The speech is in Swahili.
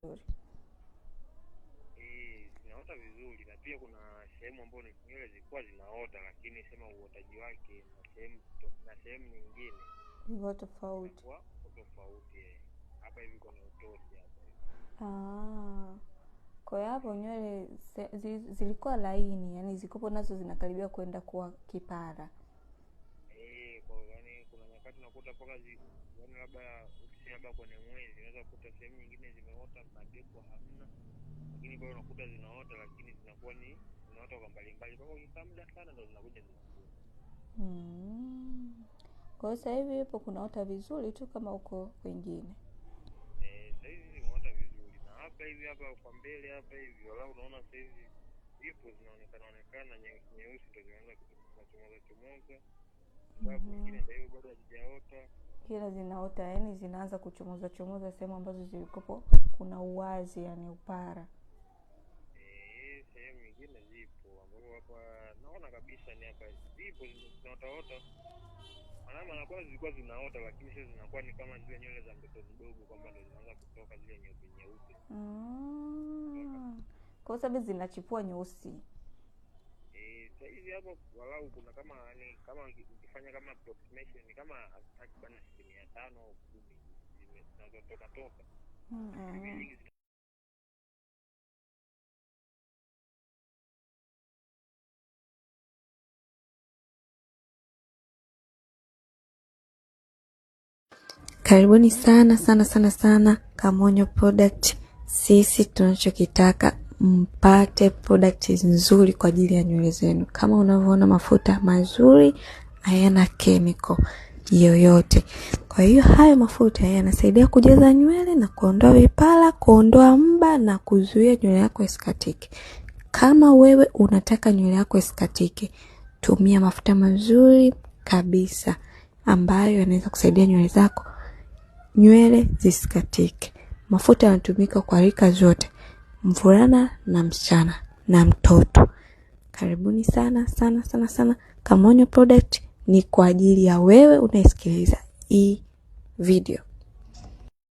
Zinaota vizuri, na pia kuna sehemu ambayo nywele zilikuwa zinaota, lakini sema uotaji wake na sehemu nyingine ni tofauti. Hapa hivi kuna utosi hapa. Kwa hiyo hapo nywele zilikuwa laini, yani zikopo nazo zinakaribia kwenda kuwa kipara. Kwa yani kuna nyakati nakuta paka yani labda kwenye mwezi unaweza kukuta sehemu nyingine zimeota madepo hamna, lakini bado unakuta zinaota, lakini zinakuwa ni zinaota kwa mbali. Kwa hiyo muda sana ndo zinakuja zinakuwa. Kwa sasa hivi hapo kunaota vizuri tu kama uko kwingine. Sasa hivi zimeota vizuri, na hapa hivi hapa kwa mbele hapa hivi wala unaona sasa hivi zipo zinaonekana nyeusi ndio zinaanza kuchomoza. Sababu nyingine ndio hiyo bado hazijaota. Kila zinaota yani zinaanza kuchomoza sehemu ambazo zilikopo kuna uwazi, yani upara. Sehemu nyingine zipo ambapo hapa naona kabisa ni hapa zipo zinaota. Maana anakuwa zilikuwa zinaota, lakini sasa zinakuwa ni kama zile nywele za mtoto mdogo kwamba ndio zinaanza kutoka zile nyeupe. Kwa sababu zinachipua nyeusi. Sasa hivi hapo walau kuna kama ukifanya kama approximation ni kama takriban 5 au 10 zinazotoka. Karibuni sana Kamonyo Product. Sisi tunachokitaka mpate product nzuri kwa ajili ya nywele zenu. Kama unavyoona mafuta mazuri, hayana chemical yoyote. Kwa hiyo haya mafuta yanasaidia kujaza nywele na kuondoa vipara, kuondoa mba na kuzuia nywele yako isikatike. Kama wewe unataka nywele yako isikatike, tumia mafuta mazuri kabisa ambayo yanaweza kusaidia nywele zisikatike. Mafuta yanatumika kwa rika zote, mvulana na msichana na mtoto. Karibuni sana. Kamonyo Product ni kwa ajili ya wewe unayesikiliza hii video.